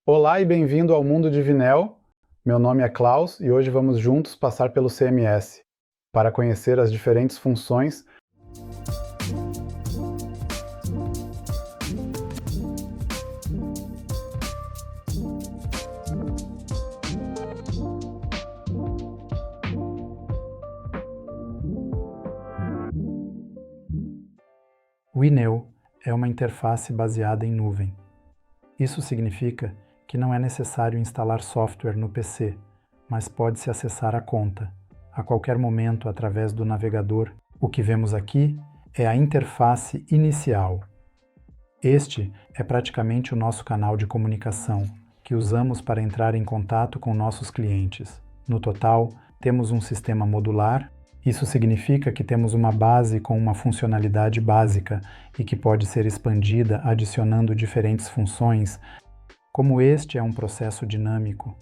Olá e bem-vindo ao mundo de Vinel. Meu nome é Klaus e hoje vamos juntos passar pelo CMS para conhecer as diferentes funções. O INEU é uma interface baseada em nuvem. Isso significa que não é necessário instalar software no PC, mas pode-se acessar a conta, a qualquer momento através do navegador. O que vemos aqui é a interface inicial. Este é praticamente o nosso canal de comunicação, que usamos para entrar em contato com nossos clientes. No total, temos um sistema modular. Isso significa que temos uma base com uma funcionalidade básica e que pode ser expandida adicionando diferentes funções. Como este é um processo dinâmico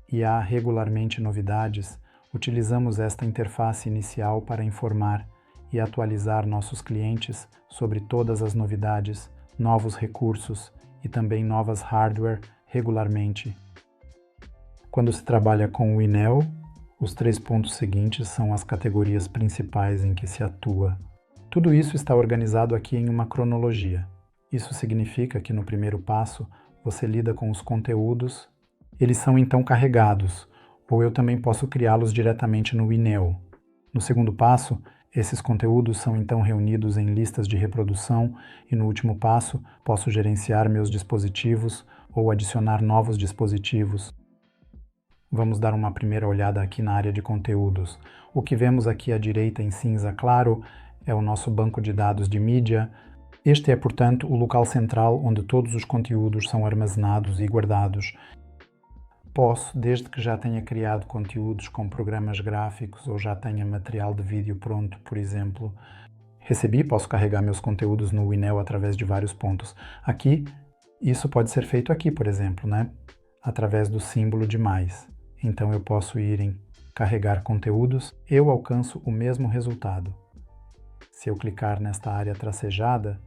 e há regularmente novidades, utilizamos esta interface inicial para informar e atualizar nossos clientes sobre todas as novidades, novos recursos e também novas hardware regularmente. Quando se trabalha com o INEU, os 3 pontos seguintes são as categorias principais em que se atua. Tudo isso está organizado aqui em uma cronologia. Isso significa que no primeiro passo você lida com os conteúdos, eles são então carregados, ou eu também posso criá-los diretamente no INEU. No segundo passo, esses conteúdos são então reunidos em listas de reprodução e no último passo posso gerenciar meus dispositivos ou adicionar novos dispositivos. Vamos dar uma primeira olhada aqui na área de conteúdos. O que vemos aqui à direita em cinza claro é o nosso banco de dados de mídia. Este é, portanto, o local central onde todos os conteúdos são armazenados e guardados. Posso, desde que já tenha criado conteúdos com programas gráficos ou já tenha material de vídeo pronto, por exemplo, posso carregar meus conteúdos no INEU através de vários pontos. Aqui, isso pode ser feito aqui, por exemplo, através do símbolo de mais. Então eu posso ir em carregar conteúdos, eu alcanço o mesmo resultado. Se eu clicar nesta área tracejada,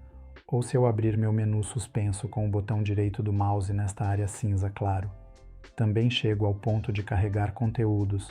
ou se eu abrir meu menu suspenso com o botão direito do mouse nesta área cinza claro, também chego ao ponto de carregar conteúdos.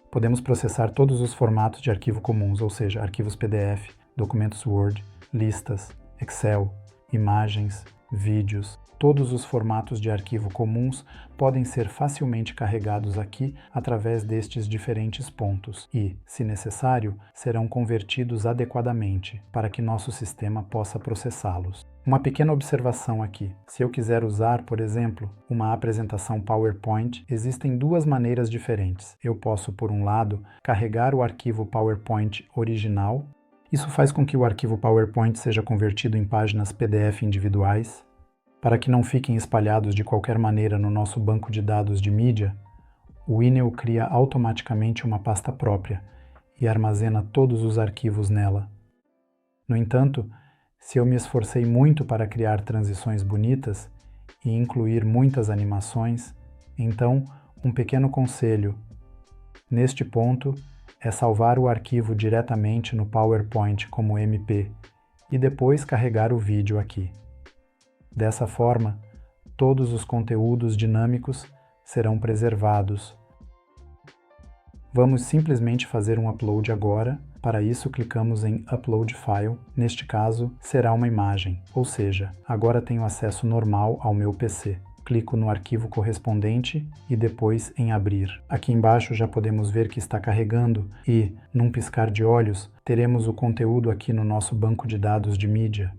Podemos processar todos os formatos de arquivo comuns, ou seja, arquivos PDF, documentos Word, listas, Excel, imagens, vídeos. Todos os formatos de arquivo comuns podem ser facilmente carregados aqui através destes diferentes pontos e, se necessário, serão convertidos adequadamente para que nosso sistema possa processá-los. Uma pequena observação aqui. Se eu quiser usar, por exemplo, uma apresentação PowerPoint, existem duas maneiras diferentes. Eu posso, por um lado, carregar o arquivo PowerPoint original. Isso faz com que o arquivo PowerPoint seja convertido em páginas PDF individuais. Para que não fiquem espalhados de qualquer maneira no nosso banco de dados de mídia, o INEU cria automaticamente uma pasta própria e armazena todos os arquivos nela. No entanto, se eu me esforcei muito para criar transições bonitas e incluir muitas animações, então um pequeno conselho neste ponto é salvar o arquivo diretamente no PowerPoint como MP e depois carregar o vídeo aqui. Dessa forma, todos os conteúdos dinâmicos serão preservados. Vamos simplesmente fazer um upload agora. Para isso, clicamos em Upload File. Neste caso, será uma imagem, ou seja, agora tenho acesso normal ao meu PC. Clico no arquivo correspondente e depois em Abrir. Aqui embaixo já podemos ver que está carregando e, num piscar de olhos, teremos o conteúdo aqui no nosso banco de dados de mídia.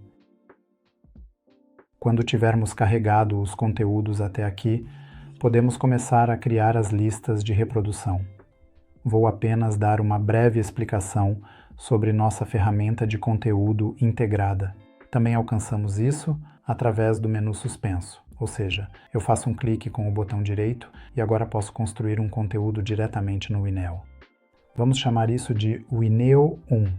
Quando tivermos carregado os conteúdos até aqui, podemos começar a criar as listas de reprodução. Vou apenas dar uma breve explicação sobre nossa ferramenta de conteúdo integrada. Também alcançamos isso através do menu suspenso, ou seja, eu faço um clique com o botão direito e agora posso construir um conteúdo diretamente no INEU. Vamos chamar isso de INEU 1.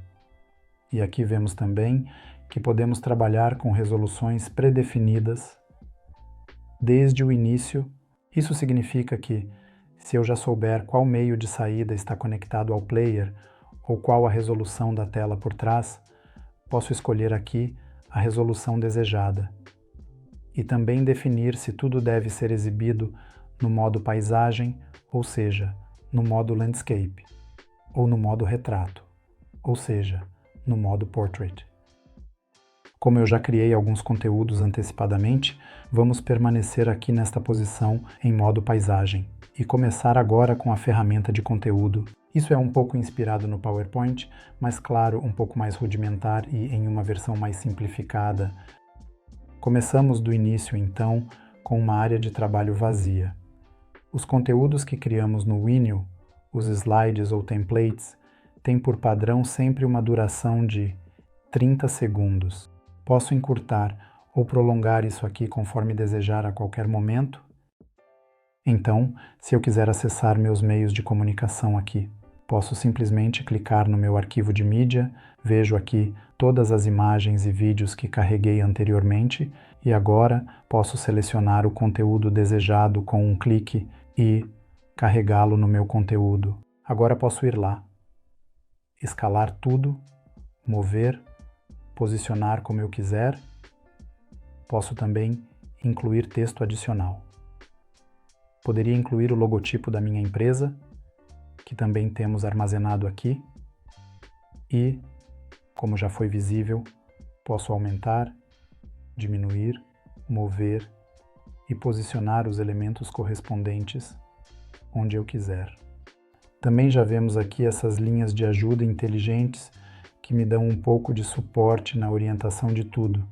E aqui vemos também que podemos trabalhar com resoluções predefinidas desde o início. Isso significa que, se eu já souber qual meio de saída está conectado ao player ou qual a resolução da tela por trás, posso escolher aqui a resolução desejada. e também definir se tudo deve ser exibido no modo paisagem, ou seja, no modo landscape, ou no modo retrato, ou seja, no modo portrait. Como eu já criei alguns conteúdos antecipadamente, vamos permanecer aqui nesta posição em modo paisagem e começar agora com a ferramenta de conteúdo. Isso é um pouco inspirado no PowerPoint, mas claro, um pouco mais rudimentar e em uma versão mais simplificada. Começamos do início então com uma área de trabalho vazia. Os conteúdos que criamos no Winil, os slides ou templates, têm por padrão sempre uma duração de 30 segundos. Posso encurtar ou prolongar isso aqui conforme desejar a qualquer momento. Então, se eu quiser acessar meus meios de comunicação aqui, posso simplesmente clicar no meu arquivo de mídia, vejo aqui todas as imagens e vídeos que carreguei anteriormente e agora posso selecionar o conteúdo desejado com um clique e carregá-lo no meu conteúdo. Agora posso ir lá, escalar tudo, mover, posicionar como eu quiser. Posso também incluir texto adicional. Poderia incluir o logotipo da minha empresa, que também temos armazenado aqui, e, como já foi visível, posso aumentar, diminuir, mover e posicionar os elementos correspondentes onde eu quiser. Também já vemos aqui essas linhas de ajuda inteligentes que me dão um pouco de suporte na orientação de tudo.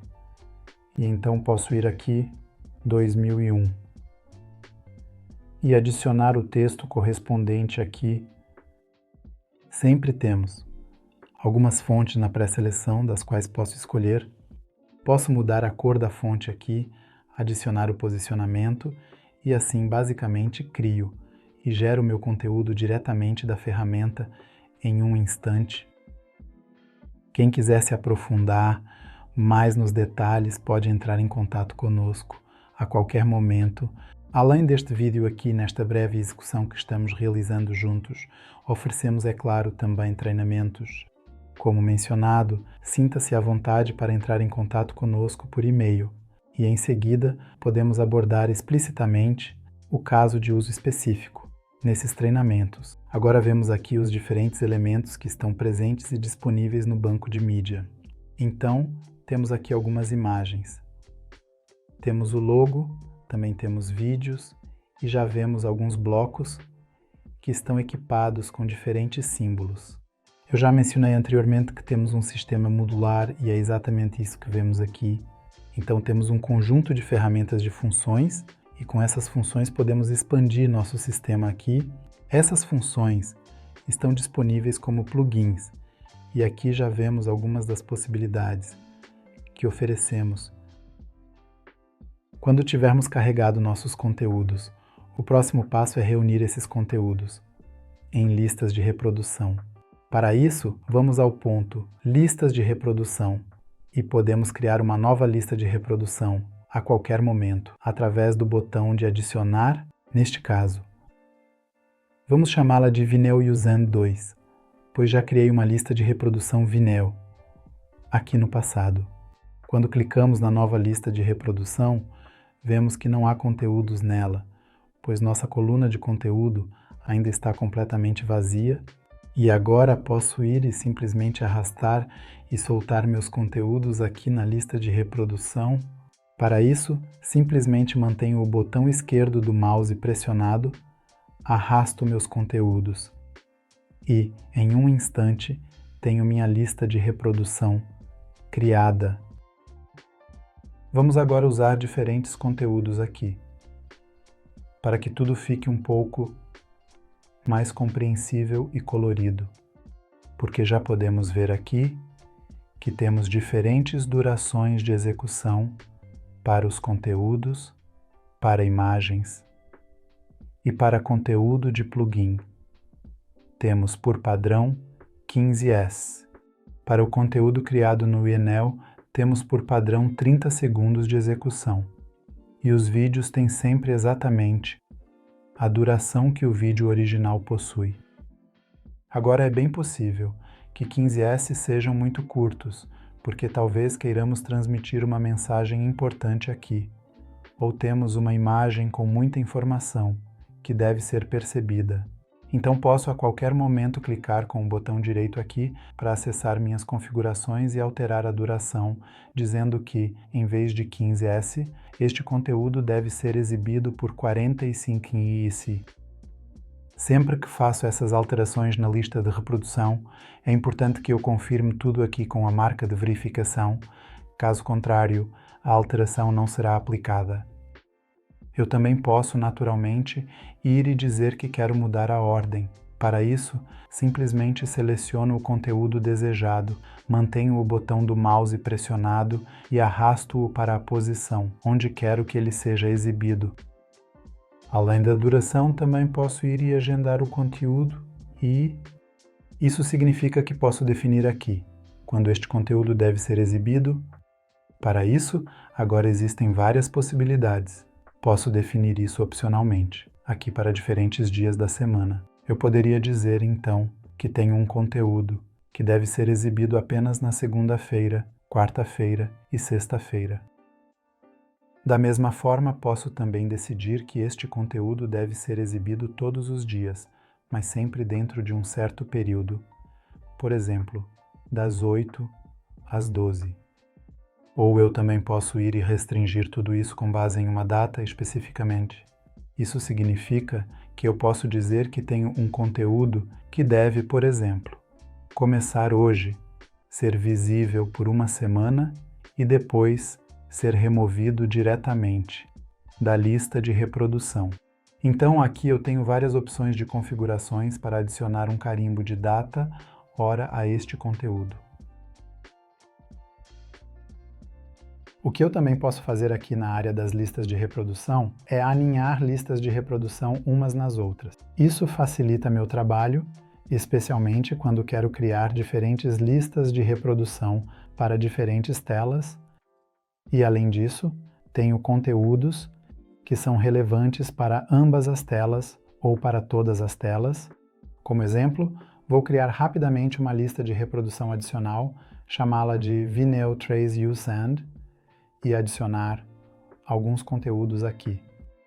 E então posso ir aqui 2001 e adicionar o texto correspondente aqui. Sempre temos algumas fontes na pré-seleção das quais posso escolher. Posso mudar a cor da fonte aqui, adicionar o posicionamento e assim basicamente crio e gero o meu conteúdo diretamente da ferramenta em um instante. Quem quiser se aprofundar mais nos detalhes pode entrar em contato conosco a qualquer momento. Além deste vídeo aqui, nesta breve execução que estamos realizando juntos, oferecemos, é claro, também treinamentos. Como mencionado, sinta-se à vontade para entrar em contato conosco por e-mail e, em seguida, podemos abordar explicitamente o caso de uso específico nesses treinamentos. Agora vemos aqui os diferentes elementos que estão presentes e disponíveis no banco de mídia. Então, temos aqui algumas imagens. Temos o logo, também temos vídeos e já vemos alguns blocos que estão equipados com diferentes símbolos. Eu já mencionei anteriormente que temos um sistema modular e é exatamente isso que vemos aqui. Então temos um conjunto de ferramentas de funções e com essas funções podemos expandir nosso sistema aqui. Essas funções estão disponíveis como plugins e aqui já vemos algumas das possibilidades que oferecemos. Quando tivermos carregado nossos conteúdos, o próximo passo é reunir esses conteúdos em listas de reprodução. Para isso, vamos ao ponto Listas de reprodução e podemos criar uma nova lista de reprodução a qualquer momento, através do botão de adicionar, neste caso. Vamos chamá-la de Vineo Usando 2, pois já criei uma lista de reprodução Vineo aqui no passado. Quando clicamos na nova lista de reprodução, vemos que não há conteúdos nela, pois nossa coluna de conteúdo ainda está completamente vazia e agora posso ir e simplesmente arrastar e soltar meus conteúdos aqui na lista de reprodução. Para isso, simplesmente mantenho o botão esquerdo do mouse pressionado, arrasto meus conteúdos e, em um instante, tenho minha lista de reprodução criada. Vamos agora usar diferentes conteúdos aqui, para que tudo fique um pouco mais compreensível e colorido, porque já podemos ver aqui que temos diferentes durações de execução para os conteúdos, para imagens e para conteúdo de plugin. Temos por padrão 15s. Para o conteúdo criado no Enel, temos por padrão 30 segundos de execução. E os vídeos têm sempre exatamente a duração que o vídeo original possui. Agora é bem possível que 15s sejam muito curtos, porque talvez queiramos transmitir uma mensagem importante aqui. ou temos uma imagem com muita informação que deve ser percebida. Então posso a qualquer momento clicar com o botão direito aqui para acessar minhas configurações e alterar a duração, dizendo que, em vez de 15s, este conteúdo deve ser exibido por 45s. Sempre que faço essas alterações na lista de reprodução, é importante que eu confirme tudo aqui com a marca de verificação, caso contrário, a alteração não será aplicada. Eu também posso, naturalmente, ir e dizer que quero mudar a ordem. Para isso, simplesmente seleciono o conteúdo desejado, mantenho o botão do mouse pressionado e arrasto-o para a posição onde quero que ele seja exibido. Além da duração, também posso ir e agendar o conteúdo e... Isso significa que posso definir aqui, quando este conteúdo deve ser exibido. Para isso, agora existem várias possibilidades. Posso definir isso opcionalmente, aqui para diferentes dias da semana. Eu poderia dizer, então, que tenho um conteúdo que deve ser exibido apenas na segunda-feira, quarta-feira e sexta-feira. Da mesma forma, posso também decidir que este conteúdo deve ser exibido todos os dias, mas sempre dentro de um certo período. Por exemplo, das 8 às 12. Ou eu também posso ir e restringir tudo isso com base em uma data especificamente. Isso significa que eu posso dizer que tenho um conteúdo que deve, por exemplo, começar hoje, ser visível por uma semana e depois ser removido diretamente da lista de reprodução. Então aqui eu tenho várias opções de configurações para adicionar um carimbo de data, hora a este conteúdo. O que eu também posso fazer aqui na área das listas de reprodução é alinhar listas de reprodução umas nas outras. Isso facilita meu trabalho, especialmente quando quero criar diferentes listas de reprodução para diferentes telas e, além disso, tenho conteúdos que são relevantes para ambas as telas ou para todas as telas. Como exemplo, vou criar rapidamente uma lista de reprodução adicional, chamá-la de Vimeo Trace You Send, e adicionar alguns conteúdos aqui.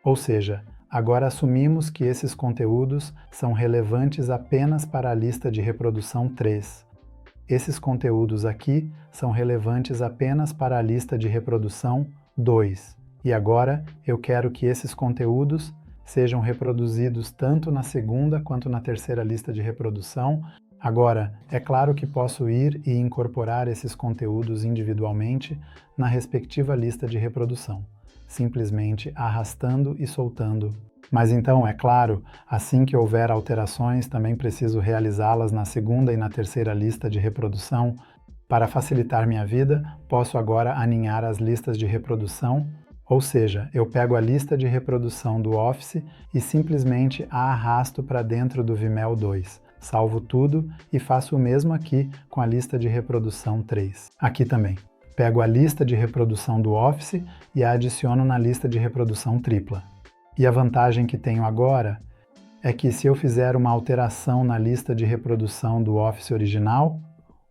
Ou seja, agora assumimos que esses conteúdos são relevantes apenas para a lista de reprodução 3. Esses conteúdos aqui são relevantes apenas para a lista de reprodução 2. E agora eu quero que esses conteúdos sejam reproduzidos tanto na segunda quanto na terceira lista de reprodução. Agora, é claro que posso ir e incorporar esses conteúdos individualmente na respectiva lista de reprodução, simplesmente arrastando e soltando. Mas então, é claro, assim que houver alterações, também preciso realizá-las na segunda e na terceira lista de reprodução. Para facilitar minha vida, posso agora aninhar as listas de reprodução, ou seja, eu pego a lista de reprodução do Office e simplesmente a arrasto para dentro do Vimeo 2. Salvo tudo e faço o mesmo aqui com a lista de reprodução 3. Aqui também. Pego a lista de reprodução do Office e a adiciono na lista de reprodução tripla. E a vantagem que tenho agora é que se eu fizer uma alteração na lista de reprodução do Office original,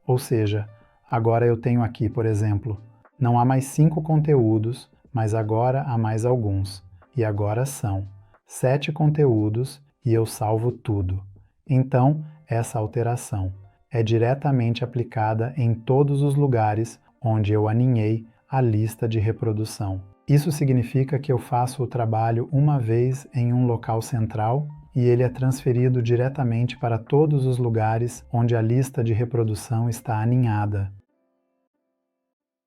ou seja, agora eu tenho aqui, por exemplo, não há mais 5 conteúdos, mas agora há mais alguns. E agora são 7 conteúdos e eu salvo tudo. Então, essa alteração é diretamente aplicada em todos os lugares onde eu aninhei a lista de reprodução. Isso significa que eu faço o trabalho uma vez em um local central e ele é transferido diretamente para todos os lugares onde a lista de reprodução está aninhada.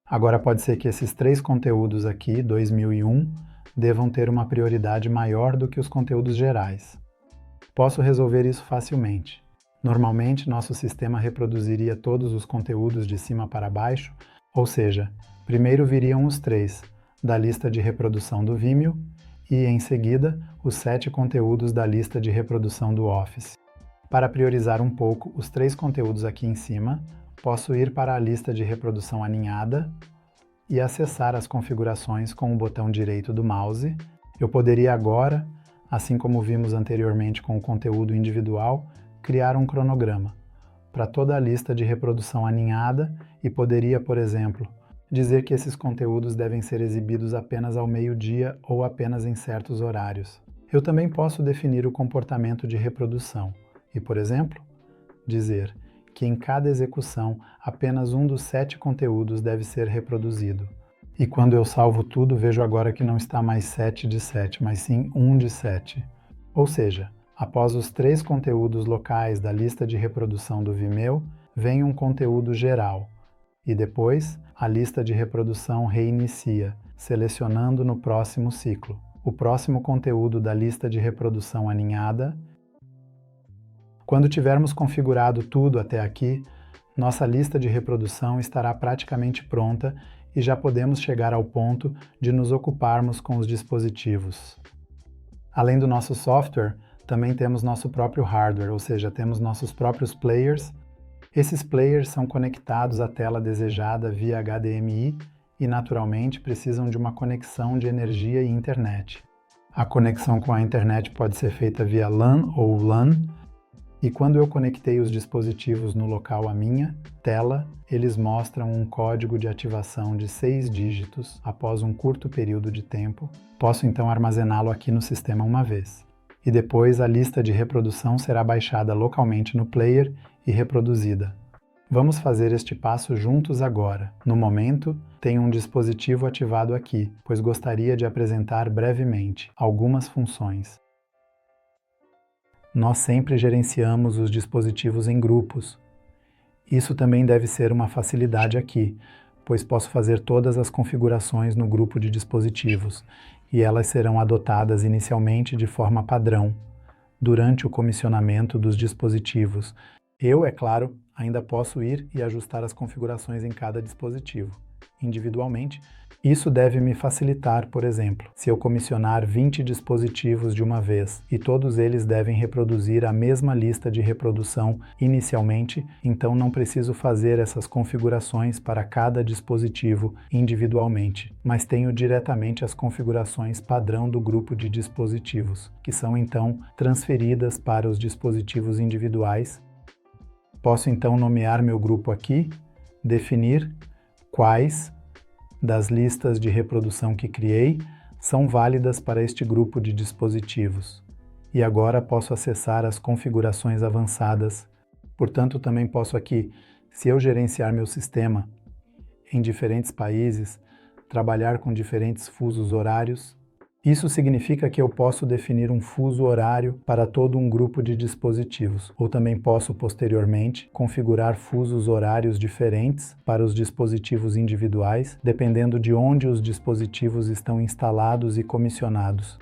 Agora pode ser que esses 3 conteúdos aqui, 2001, devam ter uma prioridade maior do que os conteúdos gerais. Posso resolver isso facilmente. Normalmente, nosso sistema reproduziria todos os conteúdos de cima para baixo, ou seja, primeiro viriam os 3 da lista de reprodução do Vimeo e, em seguida, os 7 conteúdos da lista de reprodução do Office. Para priorizar um pouco os 3 conteúdos aqui em cima, posso ir para a lista de reprodução aninhada e acessar as configurações com o botão direito do mouse. Eu poderia agora, assim como vimos anteriormente com o conteúdo individual, criar um cronograma para toda a lista de reprodução aninhada e poderia, por exemplo, dizer que esses conteúdos devem ser exibidos apenas ao meio-dia ou apenas em certos horários. Eu também posso definir o comportamento de reprodução e, por exemplo, dizer que em cada execução apenas um dos 7 conteúdos deve ser reproduzido. E quando eu salvo tudo, vejo agora que não está mais 7 de 7, mas sim 1 de 7. Ou seja, após os 3 conteúdos locais da lista de reprodução do Vimeo, vem um conteúdo geral. E depois, a lista de reprodução reinicia, selecionando no próximo ciclo o próximo conteúdo da lista de reprodução aninhada. Quando tivermos configurado tudo até aqui, nossa lista de reprodução estará praticamente pronta e já podemos chegar ao ponto de nos ocuparmos com os dispositivos. Além do nosso software, também temos nosso próprio hardware, ou seja, temos nossos próprios players. Esses players são conectados à tela desejada via HDMI e, naturalmente, precisam de uma conexão de energia e internet. A conexão com a internet pode ser feita via LAN ou LAN, e quando eu conectei os dispositivos no local à minha tela, eles mostram um código de ativação de 6 dígitos após um curto período de tempo. Posso então armazená-lo aqui no sistema uma vez. E depois a lista de reprodução será baixada localmente no player e reproduzida. Vamos fazer este passo juntos agora. No momento, tenho um dispositivo ativado aqui, pois gostaria de apresentar brevemente algumas funções. Nós sempre gerenciamos os dispositivos em grupos. Isso também deve ser uma facilidade aqui, pois posso fazer todas as configurações no grupo de dispositivos, e elas serão adotadas inicialmente de forma padrão, durante o comissionamento dos dispositivos. Eu, é claro, ainda posso ir e ajustar as configurações em cada dispositivo, individualmente. Isso deve me facilitar, por exemplo, se eu comissionar 20 dispositivos de uma vez e todos eles devem reproduzir a mesma lista de reprodução inicialmente, então não preciso fazer essas configurações para cada dispositivo individualmente, mas tenho diretamente as configurações padrão do grupo de dispositivos, que são então transferidas para os dispositivos individuais. Posso então nomear meu grupo aqui, definir quais das listas de reprodução que criei são válidas para este grupo de dispositivos. E agora posso acessar as configurações avançadas. Portanto, também posso aqui, se eu gerenciar meu sistema em diferentes países, trabalhar com diferentes fusos horários. Isso significa que eu posso definir um fuso horário para todo um grupo de dispositivos, ou também posso, posteriormente, configurar fusos horários diferentes para os dispositivos individuais, dependendo de onde os dispositivos estão instalados e comissionados.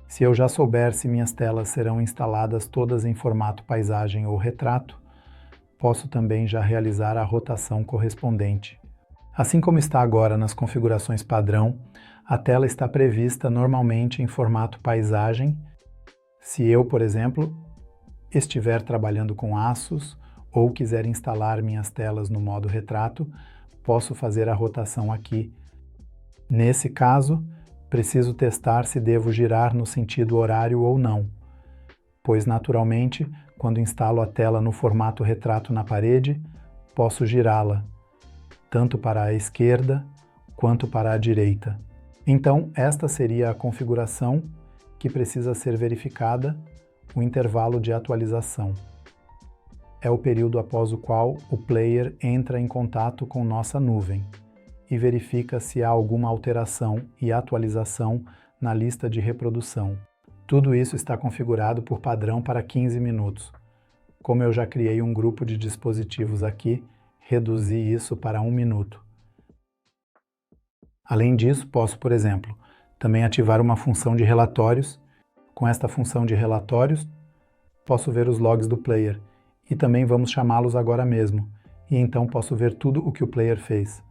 Se eu já souber se minhas telas serão instaladas todas em formato paisagem ou retrato, posso também já realizar a rotação correspondente. Assim como está agora nas configurações padrão, a tela está prevista normalmente em formato paisagem. Se eu, por exemplo, estiver trabalhando com aços ou quiser instalar minhas telas no modo retrato, posso fazer a rotação aqui. Nesse caso, preciso testar se devo girar no sentido horário ou não, pois naturalmente, quando instalo a tela no formato retrato na parede, posso girá-la, tanto para a esquerda quanto para a direita. Então, esta seria a configuração que precisa ser verificada, o intervalo de atualização. É o período após o qual o player entra em contato com nossa nuvem e verifica se há alguma alteração e atualização na lista de reprodução. Tudo isso está configurado por padrão para 15 minutos. Como eu já criei um grupo de dispositivos aqui, reduzi isso para 1 minuto. Além disso, posso, por exemplo, também ativar uma função de relatórios. Com esta função de relatórios, posso ver os logs do player e também vamos chamá-los agora mesmo, e então posso ver tudo o que o player fez.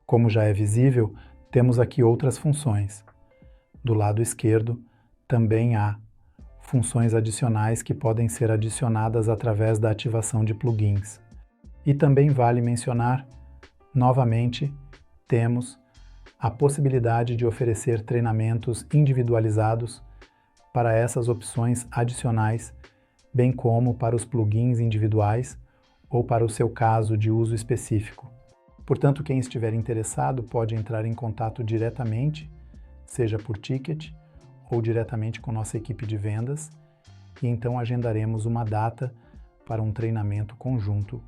Como já é visível, temos aqui outras funções. Do lado esquerdo, também há funções adicionais que podem ser adicionadas através da ativação de plugins. E também vale mencionar, novamente, temos a possibilidade de oferecer treinamentos individualizados para essas opções adicionais, bem como para os plugins individuais ou para o seu caso de uso específico. Portanto, quem estiver interessado pode entrar em contato diretamente, seja por ticket ou diretamente com nossa equipe de vendas, e então agendaremos uma data para um treinamento conjunto.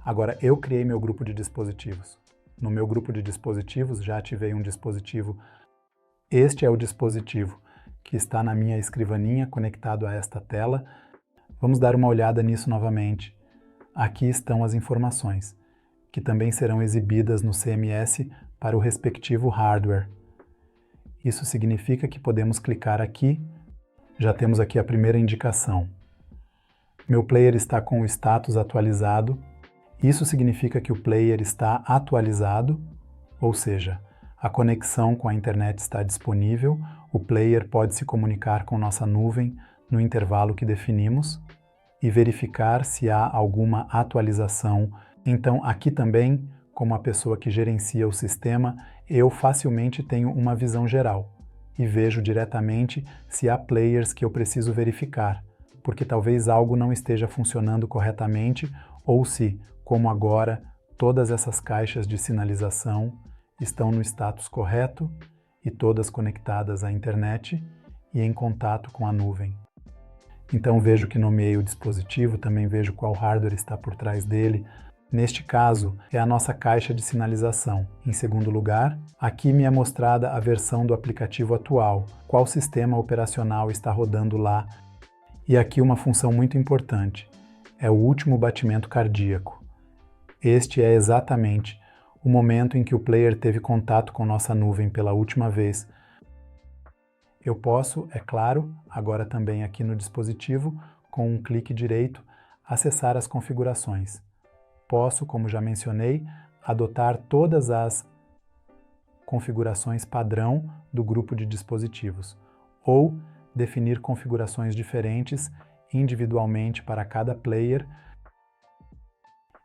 Agora, eu criei meu grupo de dispositivos. No meu grupo de dispositivos já ativei um dispositivo. Este é o dispositivo que está na minha escrivaninha conectado a esta tela. Vamos dar uma olhada nisso novamente. Aqui estão as informações, que também serão exibidas no CMS para o respectivo hardware. Isso significa que podemos clicar aqui. Já temos aqui a primeira indicação. Meu player está com o status atualizado. Isso significa que o player está atualizado, ou seja, a conexão com a internet está disponível, o player pode se comunicar com nossa nuvem no intervalo que definimos e verificar se há alguma atualização. Então, aqui também, como a pessoa que gerencia o sistema, eu facilmente tenho uma visão geral e vejo diretamente se há players que eu preciso verificar, porque talvez algo não esteja funcionando corretamente ou se, como agora, todas essas caixas de sinalização estão no status correto e todas conectadas à internet e em contato com a nuvem. Então vejo que nomeei o dispositivo, também vejo qual hardware está por trás dele. Neste caso, é a nossa caixa de sinalização. Em segundo lugar, aqui me é mostrada a versão do aplicativo atual, qual sistema operacional está rodando lá. E aqui uma função muito importante, é o último batimento cardíaco. Este é exatamente o momento em que o player teve contato com nossa nuvem pela última vez. Eu posso, é claro, agora também aqui no dispositivo, com um clique direito, acessar as configurações. Posso, como já mencionei, adotar todas as configurações padrão do grupo de dispositivos, ou definir configurações diferentes individualmente para cada player.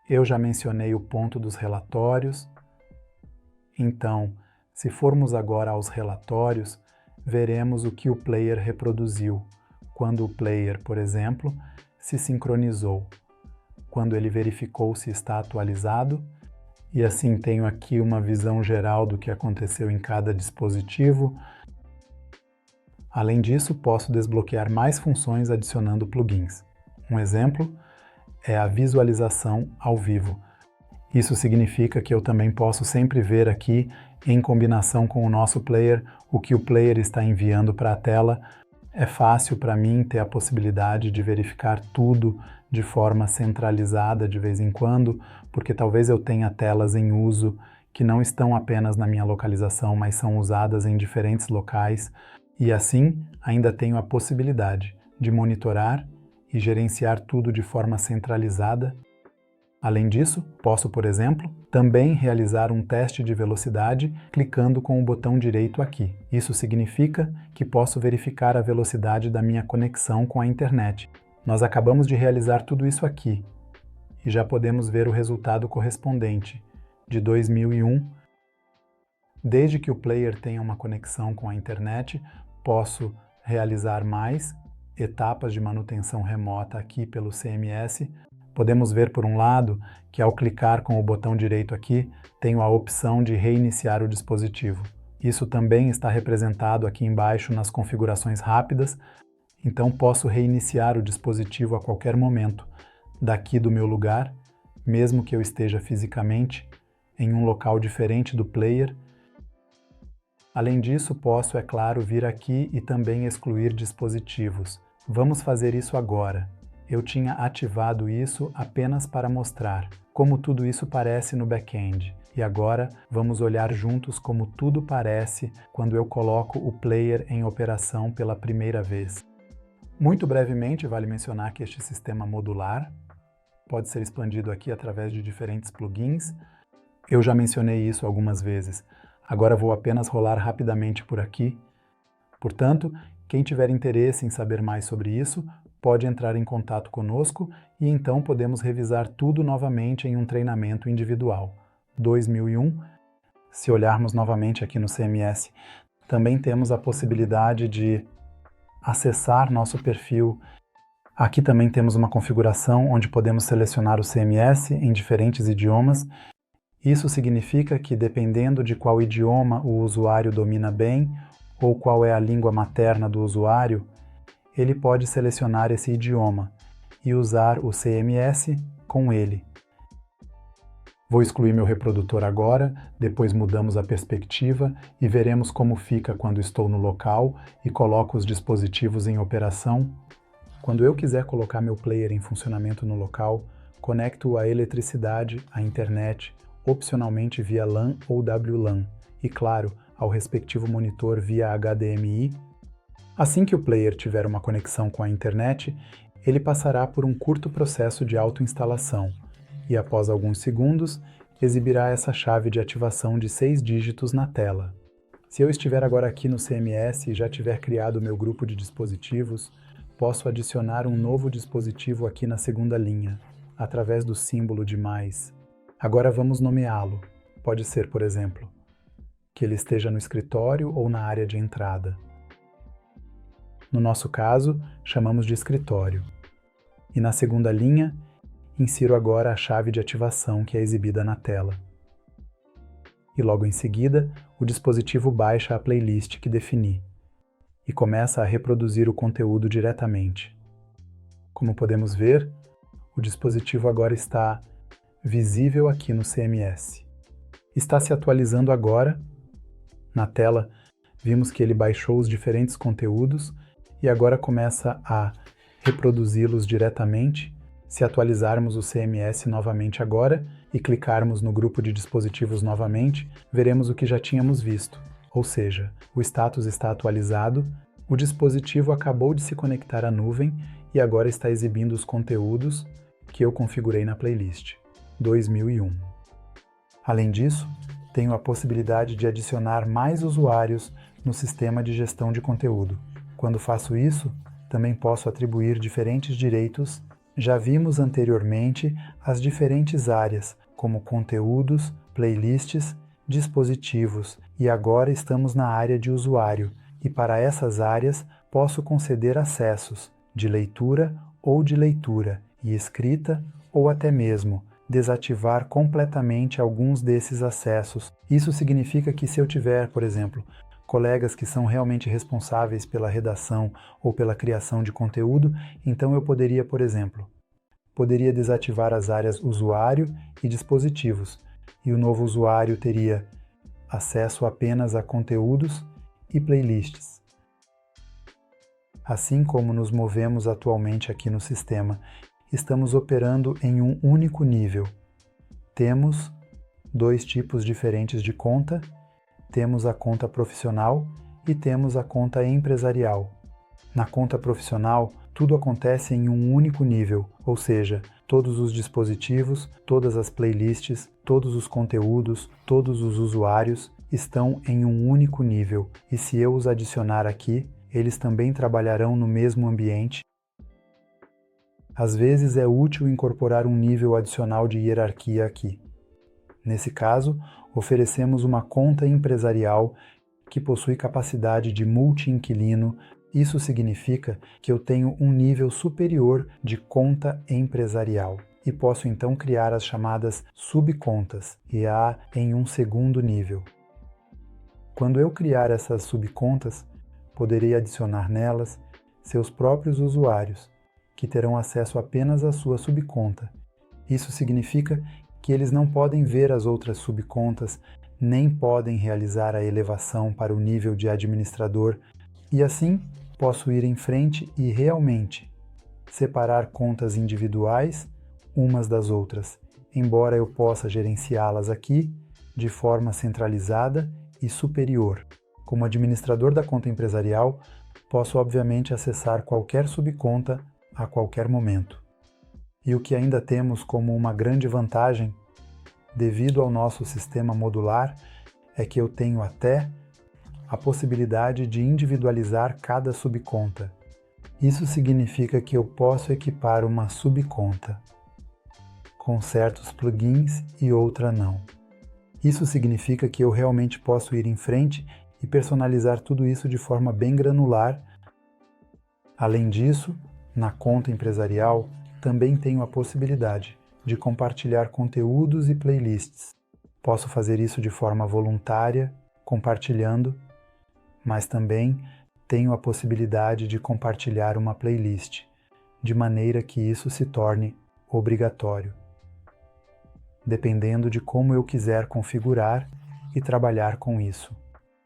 Eu já mencionei o ponto dos relatórios. Então, se formos agora aos relatórios, veremos o que o player reproduziu, quando o player, por exemplo, se sincronizou, quando ele verificou se está atualizado, e assim tenho aqui uma visão geral do que aconteceu em cada dispositivo. Além disso, posso desbloquear mais funções adicionando plugins. Um exemplo é a visualização ao vivo. Isso significa que eu também posso sempre ver aqui, em combinação com o nosso player, o que o player está enviando para a tela. É fácil para mim ter a possibilidade de verificar tudo de forma centralizada de vez em quando, porque talvez eu tenha telas em uso que não estão apenas na minha localização, mas são usadas em diferentes locais, e assim ainda tenho a possibilidade de monitorar e gerenciar tudo de forma centralizada. Além disso, posso, por exemplo, também realizar um teste de velocidade clicando com o botão direito aqui. Isso significa que posso verificar a velocidade da minha conexão com a internet. Nós acabamos de realizar tudo isso aqui e já podemos ver o resultado correspondente de 2001. Desde que o player tenha uma conexão com a internet, posso realizar mais etapas de manutenção remota aqui pelo CMS. Podemos ver, por um lado, que ao clicar com o botão direito aqui, tenho a opção de reiniciar o dispositivo. Isso também está representado aqui embaixo nas configurações rápidas, então posso reiniciar o dispositivo a qualquer momento, daqui do meu lugar, mesmo que eu esteja fisicamente em um local diferente do player. Além disso, posso, é claro, vir aqui e também excluir dispositivos. Vamos fazer isso agora. Eu tinha ativado isso apenas para mostrar como tudo isso parece no back-end. E agora vamos olhar juntos como tudo parece quando eu coloco o player em operação pela primeira vez. Muito brevemente, vale mencionar que este sistema modular pode ser expandido aqui através de diferentes plugins. Eu já mencionei isso algumas vezes. Agora vou apenas rolar rapidamente por aqui. Portanto, quem tiver interesse em saber mais sobre isso, pode entrar em contato conosco e então podemos revisar tudo novamente em um treinamento individual. 2001, se olharmos novamente aqui no CMS, também temos a possibilidade de acessar nosso perfil. Aqui também temos uma configuração onde podemos selecionar o CMS em diferentes idiomas Isso significa que, dependendo de qual idioma o usuário domina bem ou qual é a língua materna do usuário, ele pode selecionar esse idioma e usar o CMS com ele. Vou excluir meu reprodutor agora, depois mudamos a perspectiva e veremos como fica quando estou no local e coloco os dispositivos em operação. Quando eu quiser colocar meu player em funcionamento no local, conecto a eletricidade, à internet, opcionalmente via LAN ou WLAN, e claro, ao respectivo monitor via HDMI. Assim que o player tiver uma conexão com a internet, ele passará por um curto processo de autoinstalação e, após alguns segundos, exibirá essa chave de ativação de 6 dígitos na tela. Se eu estiver agora aqui no CMS e já tiver criado o meu grupo de dispositivos, posso adicionar um novo dispositivo aqui na segunda linha, através do símbolo de mais. Agora vamos nomeá-lo. Pode ser, por exemplo, que ele esteja no escritório ou na área de entrada. No nosso caso, chamamos de escritório. E na segunda linha, insiro agora a chave de ativação que é exibida na tela. E logo em seguida, o dispositivo baixa a playlist que defini e começa a reproduzir o conteúdo diretamente. Como podemos ver, o dispositivo agora está visível aqui no CMS. Está se atualizando agora. Na tela, vimos que ele baixou os diferentes conteúdos e agora começa a reproduzi-los diretamente. Se atualizarmos o CMS novamente agora e clicarmos no grupo de dispositivos novamente, veremos o que já tínhamos visto, ou seja, o status está atualizado, o dispositivo acabou de se conectar à nuvem e agora está exibindo os conteúdos que eu configurei na playlist 2001. Além disso, tenho a possibilidade de adicionar mais usuários no sistema de gestão de conteúdo. Quando faço isso, também posso atribuir diferentes direitos. Já vimos anteriormente as diferentes áreas, como conteúdos, playlists, dispositivos, e agora estamos na área de usuário, e para essas áreas posso conceder acessos de leitura e escrita, ou até mesmo desativar completamente alguns desses acessos. Isso significa que se eu tiver, por exemplo, colegas que são realmente responsáveis pela redação ou pela criação de conteúdo, então eu poderia, por exemplo, desativar as áreas usuário e dispositivos, e o novo usuário teria acesso apenas a conteúdos e playlists. Assim como nos movemos atualmente aqui no sistema, estamos operando em um único nível. Temos 2 tipos diferentes de conta, temos a conta profissional e temos a conta empresarial. Na conta profissional, tudo acontece em um único nível, ou seja, todos os dispositivos, todas as playlists, todos os conteúdos, todos os usuários estão em um único nível, e se eu os adicionar aqui, eles também trabalharão no mesmo ambiente. Às vezes é útil incorporar um nível adicional de hierarquia aqui. Nesse caso, oferecemos uma conta empresarial que possui capacidade de multi-inquilino. Isso significa que eu tenho um nível superior de conta empresarial e posso então criar as chamadas subcontas, EA em um segundo nível. Quando eu criar essas subcontas, poderei adicionar nelas seus próprios usuários, que terão acesso apenas à sua subconta. Isso significa que eles não podem ver as outras subcontas, nem podem realizar a elevação para o nível de administrador, e assim posso ir em frente e realmente separar contas individuais umas das outras, embora eu possa gerenciá-las aqui de forma centralizada e superior. Como administrador da conta empresarial, posso obviamente acessar qualquer subconta a qualquer momento. E o que ainda temos como uma grande vantagem, devido ao nosso sistema modular, é que eu tenho até a possibilidade de individualizar cada subconta. Isso significa que eu posso equipar uma subconta com certos plugins e outra não. Isso significa que eu realmente posso ir em frente e personalizar tudo isso de forma bem granular. Além disso, na conta empresarial, também tenho a possibilidade de compartilhar conteúdos e playlists. Posso fazer isso de forma voluntária, compartilhando, mas também tenho a possibilidade de compartilhar uma playlist, de maneira que isso se torne obrigatório, dependendo de como eu quiser configurar e trabalhar com isso.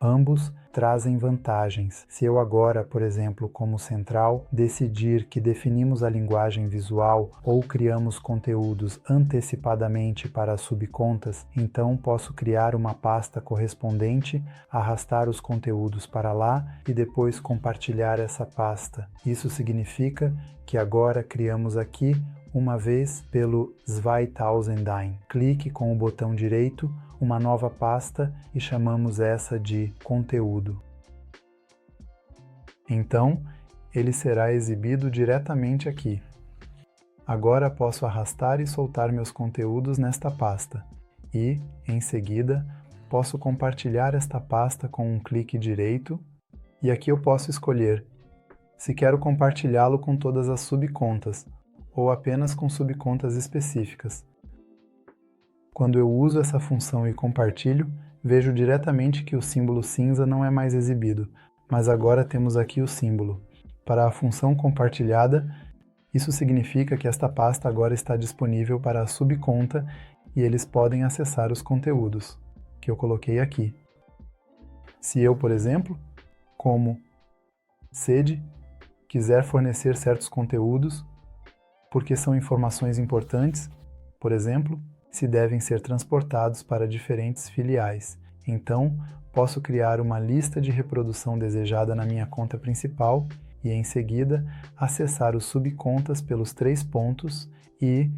Ambos trazem vantagens. Se eu agora, por exemplo, como central, decidir que definimos a linguagem visual ou criamos conteúdos antecipadamente para as subcontas, então posso criar uma pasta correspondente, arrastar os conteúdos para lá e depois compartilhar essa pasta. Isso significa que agora criamos aqui uma vez pelo 2000. Clique com o botão direito, uma nova pasta e chamamos essa de conteúdo. Então, ele será exibido diretamente aqui. Agora posso arrastar e soltar meus conteúdos nesta pasta e, em seguida, posso compartilhar esta pasta com um clique direito e aqui eu posso escolher se quero compartilhá-lo com todas as subcontas ou apenas com subcontas específicas. Quando eu uso essa função e compartilho, vejo diretamente que o símbolo cinza não é mais exibido, mas agora temos aqui o símbolo. Para a função compartilhada, isso significa que esta pasta agora está disponível para a subconta e eles podem acessar os conteúdos, que eu coloquei aqui. Se eu, por exemplo, como sede, quiser fornecer certos conteúdos, porque são informações importantes, por exemplo, se devem ser transportados para diferentes filiais. Então, posso criar uma lista de reprodução desejada na minha conta principal e, em seguida, acessar os subcontas pelos 3 pontos e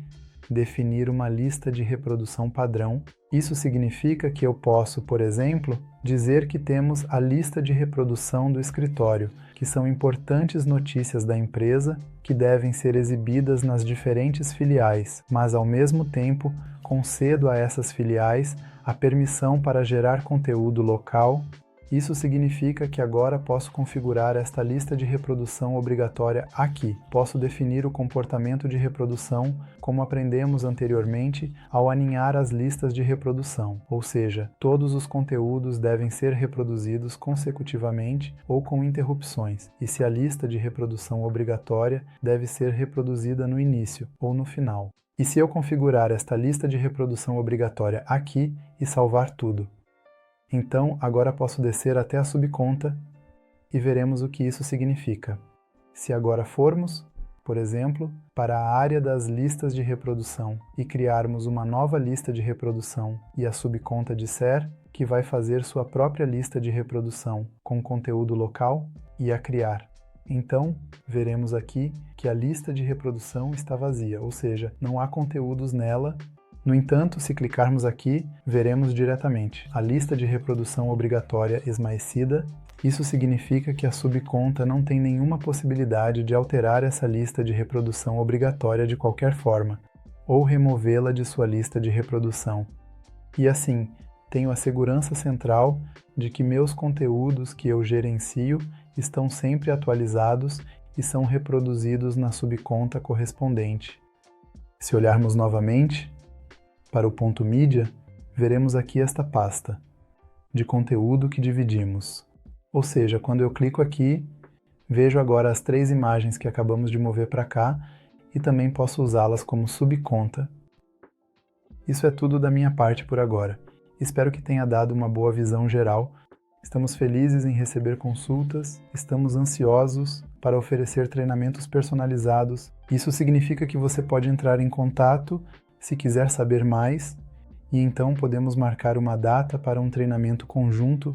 definir uma lista de reprodução padrão. Isso significa que eu posso, por exemplo, dizer que temos a lista de reprodução do escritório, que são importantes notícias da empresa que devem ser exibidas nas diferentes filiais, mas ao mesmo tempo concedo a essas filiais a permissão para gerar conteúdo local. Isso significa que agora posso configurar esta lista de reprodução obrigatória aqui. Posso definir o comportamento de reprodução como aprendemos anteriormente ao aninhar as listas de reprodução, ou seja, todos os conteúdos devem ser reproduzidos consecutivamente ou com interrupções, e se a lista de reprodução obrigatória deve ser reproduzida no início ou no final. E se eu configurar esta lista de reprodução obrigatória aqui e salvar tudo? Então, agora posso descer até a subconta e veremos o que isso significa. Se agora formos, por exemplo, para a área das listas de reprodução e criarmos uma nova lista de reprodução e a subconta disser que vai fazer sua própria lista de reprodução com conteúdo local e a criar. Então, veremos aqui que a lista de reprodução está vazia, ou seja, não há conteúdos nela. No entanto, se clicarmos aqui, veremos diretamente a lista de reprodução obrigatória esmaecida. Isso significa que a subconta não tem nenhuma possibilidade de alterar essa lista de reprodução obrigatória de qualquer forma, ou removê-la de sua lista de reprodução. E assim, tenho a segurança central de que meus conteúdos que eu gerencio estão sempre atualizados e são reproduzidos na subconta correspondente. Se olharmos novamente para o ponto mídia, veremos aqui esta pasta de conteúdo que dividimos. Ou seja, quando eu clico aqui, vejo agora as 3 imagens que acabamos de mover para cá e também posso usá-las como subconta. Isso é tudo da minha parte por agora. Espero que tenha dado uma boa visão geral. Estamos felizes em receber consultas, estamos ansiosos para oferecer treinamentos personalizados. Isso significa que você pode entrar em contato se quiser saber mais, e então podemos marcar uma data para um treinamento conjunto